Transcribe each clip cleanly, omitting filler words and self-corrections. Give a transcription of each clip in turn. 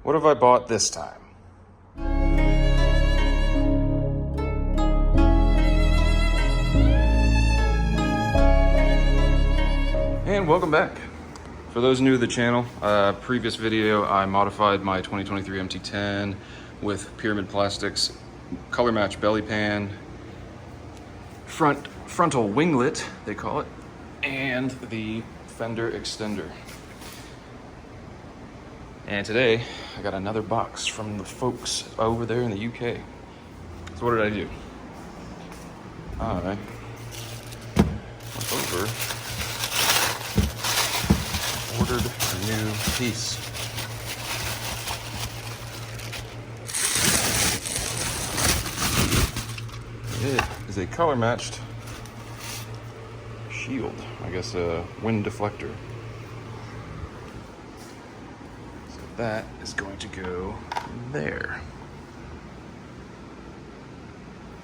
What have I bought this time? And welcome back. For those new to the channel, previous video I modified my 2023 MT-10 with pyramid plastics, color match belly pan, frontal winglet they call it, and the fender extender. And today I got another box from the folks over there in the UK. So what did I do? I went over, ordered a new piece. It is a color matched shield, I guess a wind deflector. So that is going to go there.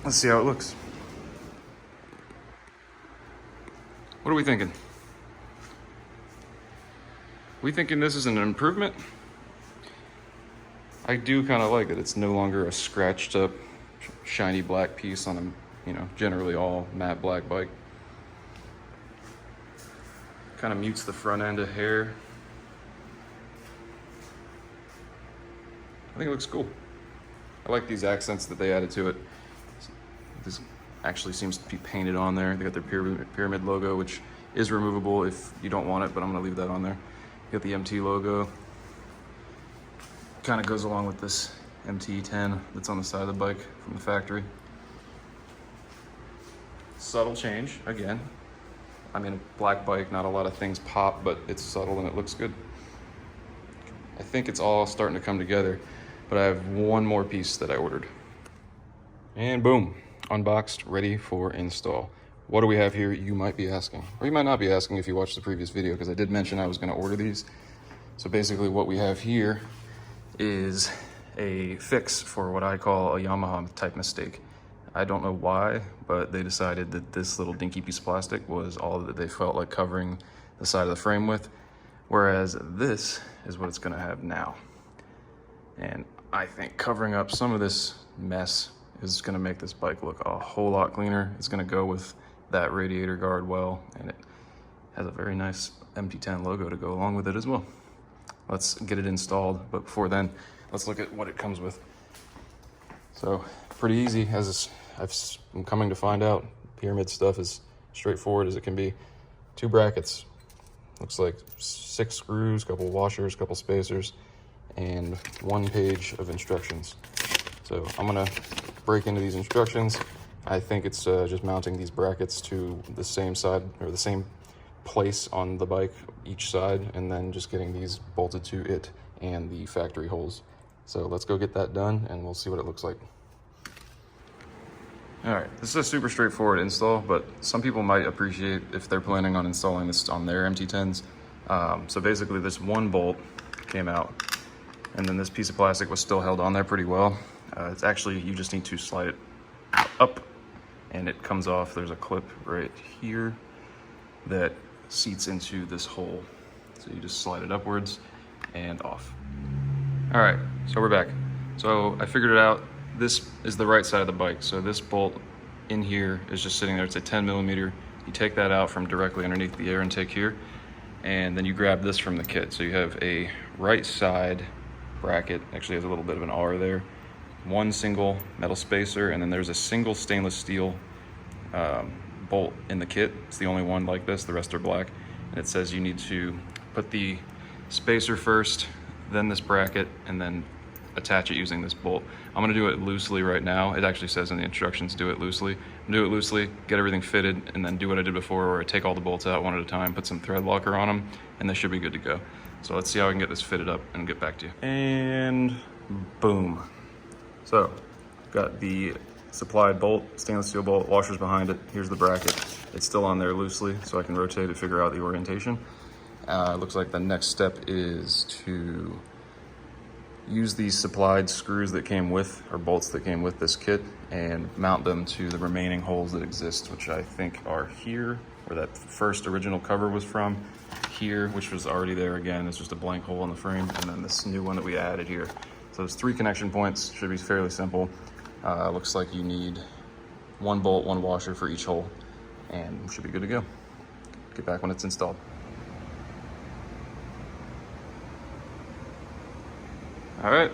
Let's see how it looks. What are we thinking? We thinking this is an improvement? I do kind of like it. It's no longer a scratched up, shiny black piece on a, generally all matte black bike. Kind of mutes the front end of hair. I think it looks cool. I like these accents that they added to it. This actually seems to be painted on there. They got their pyramid logo, which is removable if you don't want it, but I'm gonna leave that on there. You got the MT logo. Kind of goes along with this MT-10 that's on the side of the bike from the factory. Subtle change, again. I mean, a black bike, not a lot of things pop, but it's subtle and it looks good. I think it's all starting to come together, but I have one more piece that I ordered. And boom, unboxed, ready for install. What do we have here, you might be asking? Or you might not be asking if you watched the previous video, because I did mention I was gonna order these. So basically what we have here is a fix for what I call a Yamaha type mistake. I don't know why, but they decided that this little dinky piece of plastic was all that they felt like covering the side of the frame with, whereas this is what it's gonna have now. And I think covering up some of this mess is gonna make this bike look a whole lot cleaner. It's gonna go with that radiator guard well, and it has a very nice MT-10 logo to go along with it as well. Let's get it installed, but before then, let's look at what it comes with. So pretty easy, as I'm coming to find out. Pyramid stuff is straightforward as it can be. 2 brackets, looks like 6 screws, couple washers, couple spacers, and 1 page of instructions. So I'm gonna break into these instructions. I think it's just mounting these brackets to the same side, or the same place on the bike each side, and then just getting these bolted to it and the factory holes. So let's go get that done and we'll see what it looks like. All right, this is a super straightforward install, but some people might appreciate if they're planning on installing this on their MT-10s. So basically this one bolt came out, and then this piece of plastic was still held on there pretty well. It's actually, you just need to slide it up and it comes off. There's a clip right here that seats into this hole. So you just slide it upwards and off. All right, so we're back. So I figured it out. This is the right side of the bike. So this bolt in here is just sitting there. It's a 10 millimeter. You take that out from directly underneath the air intake here, and then you grab this from the kit. So you have a right side bracket, actually has a little bit of an R there, 1 single metal spacer, and then there's a single stainless steel bolt in the kit. It's the only one like this, the rest are black. And it says you need to put the spacer first, then this bracket, and then attach it using this bolt. I'm gonna do it loosely right now. It actually says in the instructions, do it loosely. Do it loosely, get everything fitted, and then do what I did before, where I take all the bolts out one at a time, put some thread locker on them, and they should be good to go. So let's see how I can get this fitted up and get back to you. And boom. So, got the supplied bolt, stainless steel bolt, washers behind it. Here's the bracket. It's still on there loosely, so I can rotate to figure out the orientation. Looks like the next step is to use these supplied screws that came with, or bolts that came with this kit, and mount them to the remaining holes that exist, which I think are here, where that first original cover was from. here, which was already there again. It's just a blank hole in the frame, and then this new one that we added here. So there's 3 connection points, should be fairly simple. Looks like you need 1 bolt, 1 washer for each hole, and we should be good to go. Get back when it's installed. All right,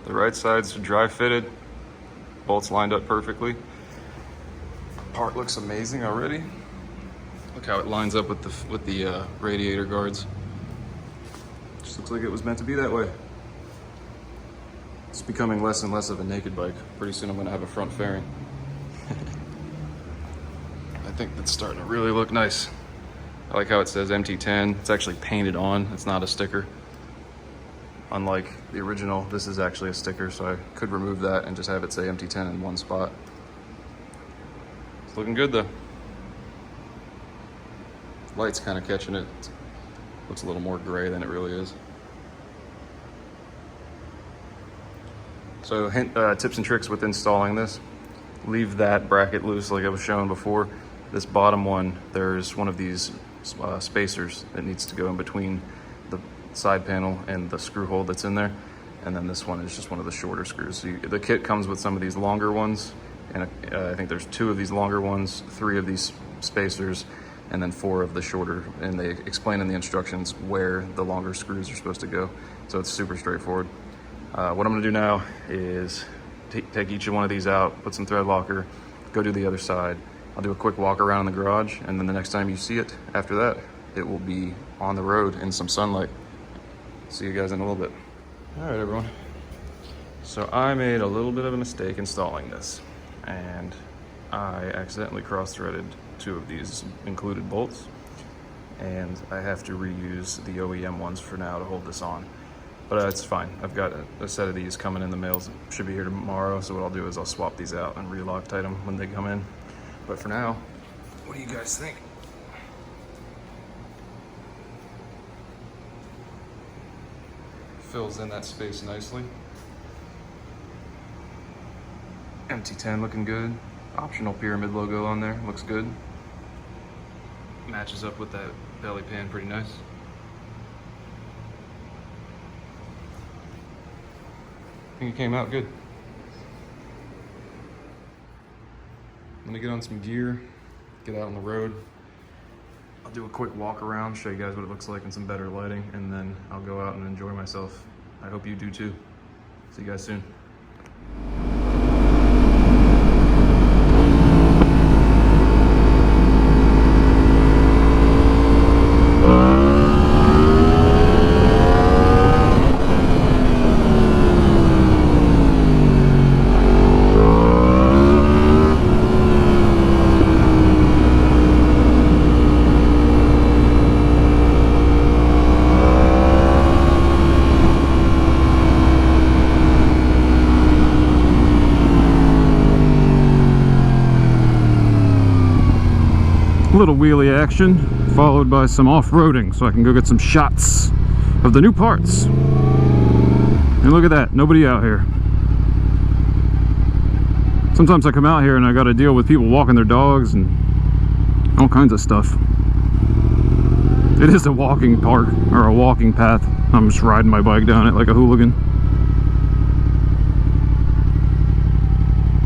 the right side's dry fitted, bolts lined up perfectly. Part looks amazing already. Look how it lines up with the radiator guards. Just looks like it was meant to be that way. It's becoming less and less of a naked bike. Pretty soon I'm gonna have a front fairing. I think that's starting to really look nice. I like how it says MT-10. It's actually painted on, it's not a sticker. Unlike the original, this is actually a sticker, so I could remove that and just have it say MT-10 in one spot. It's looking good though. Light's kind of catching it. Looks a little more gray than it really is. So tips and tricks with installing this. Leave that bracket loose like I was showing before. This bottom one, there's one of these spacers that needs to go in between the side panel and the screw hole that's in there. And then this one is just one of the shorter screws. So the kit comes with some of these longer ones, and I think there's 2 of these longer ones, 3 of these spacers, and then 4 of the shorter, and they explain in the instructions where the longer screws are supposed to go. So it's super straightforward. What I'm gonna do now is take each one of these out, put some thread locker, go do the other side. I'll do a quick walk around in the garage, and then the next time you see it, after that, it will be on the road in some sunlight. See you guys in a little bit. All right, everyone. So I made a little bit of a mistake installing this, and I accidentally cross-threaded 2 of these included bolts, and I have to reuse the OEM ones for now to hold this on. But it's fine. I've got a set of these coming in the mail. Should be here tomorrow, so what I'll do is I'll swap these out and re-Loctite them when they come in. But for now, what do you guys think? Fills in that space nicely. MT-10 looking good. Optional pyramid logo on there, looks good. Matches up with that belly pan pretty nice. I think it came out good. I'm gonna get on some gear, get out on the road. I'll do a quick walk around, show you guys what it looks like in some better lighting, and then I'll go out and enjoy myself. I hope you do too. See you guys soon. Little wheelie action followed by some off-roading so I can go get some shots of the new parts. And look at that, nobody out here. Sometimes I come out here and I gotta deal with people walking their dogs and all kinds of stuff. It is a walking park, or a walking path. I'm just riding my bike down it like a hooligan.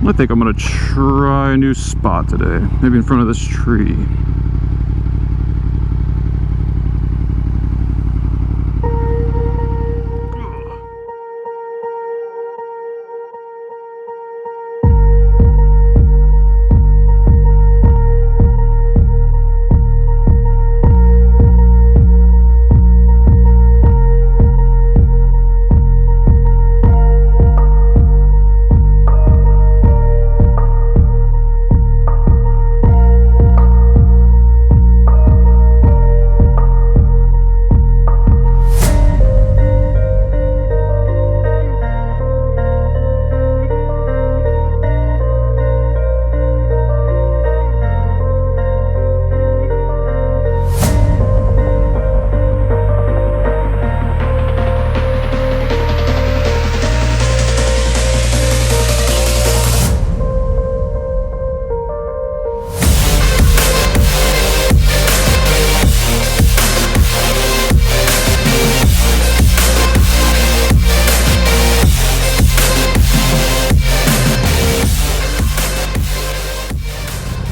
I think I'm gonna try a new spot today. Maybe in front of this tree.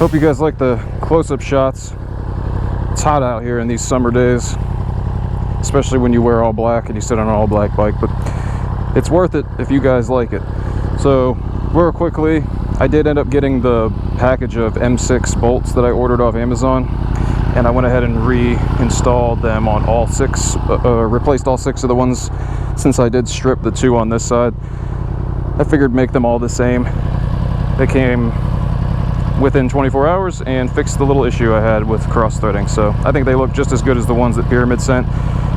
Hope you guys like the close-up shots. It's hot out here in these summer days, especially when you wear all black and you sit on an all black bike, but it's worth it if you guys like it. So real quickly, I did end up getting the package of M6 bolts that I ordered off Amazon, and I went ahead and reinstalled them on all 6, replaced all 6 of the ones, since I did strip the 2 on this side. I figured make them all the same. They came within 24 hours and fixed the little issue I had with cross threading. So I think they look just as good as the ones that Pyramid sent.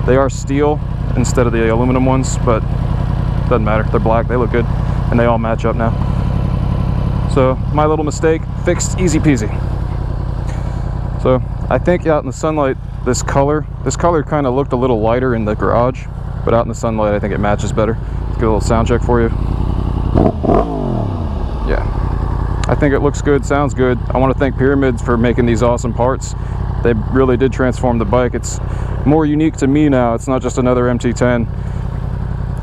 They are steel instead of the aluminum ones, but doesn't matter. They're black, they look good, and they all match up now. So my little mistake fixed, easy peasy. So I think out in the sunlight, this color kind of looked a little lighter in the garage, but out in the sunlight I think it matches better. Let's get a little sound check for you. Yeah, I think it looks good, sounds good. I want to thank Pyramids for making these awesome parts. They really did transform the bike. It's more unique to me now. It's not just another MT-10.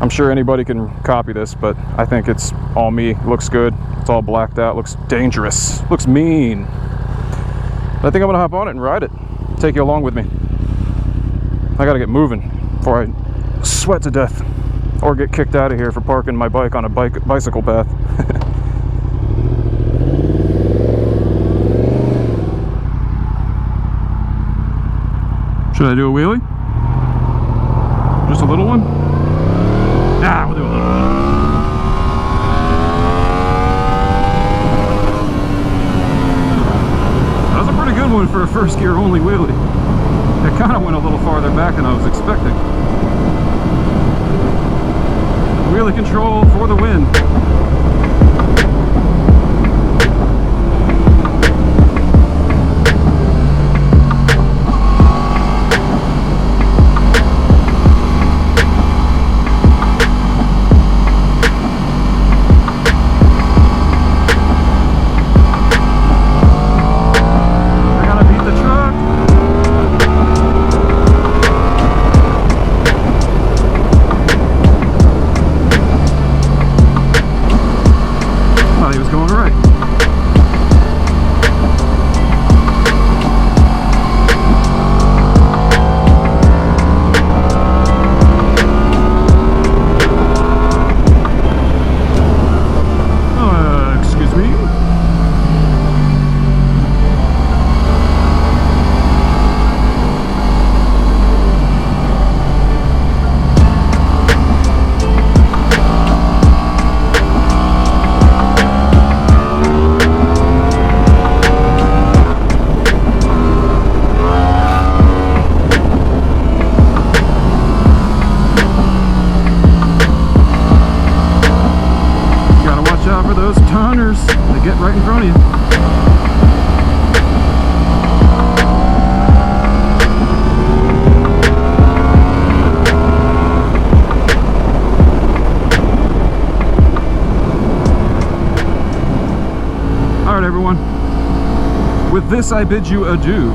I'm sure anybody can copy this, but I think it's all me. Looks good. It's all blacked out. Looks dangerous. Looks mean. I think I'm gonna hop on it and ride it. Take you along with me. I gotta get moving before I sweat to death or get kicked out of here for parking my bike on a bicycle path. Should I do a wheelie? Just a little one? Nah, we'll do a little one. That was a pretty good one for a first gear only wheelie. It kind of went a little farther back than I was expecting. Wheelie control for the win. Get right in front of you. Alright everyone, with this I bid you adieu.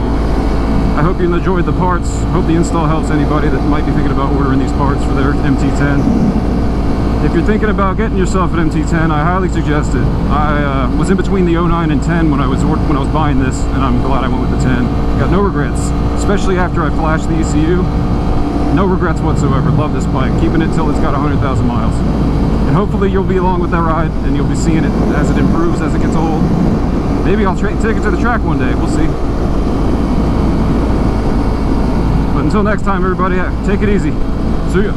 I hope you enjoyed the parts. Hope the install helps anybody that might be thinking about ordering these parts for their MT-10. If you're thinking about getting yourself an MT-10, I highly suggest it. I was in between the 09 and 10 when I was buying this, and I'm glad I went with the 10. Got no regrets, especially after I flashed the ECU. No regrets whatsoever. Love this bike. Keeping it till it's got 100,000 miles. And hopefully you'll be along with that ride, and you'll be seeing it as it improves, as it gets old. Maybe I'll take it to the track one day. We'll see. But until next time, everybody, take it easy. See ya.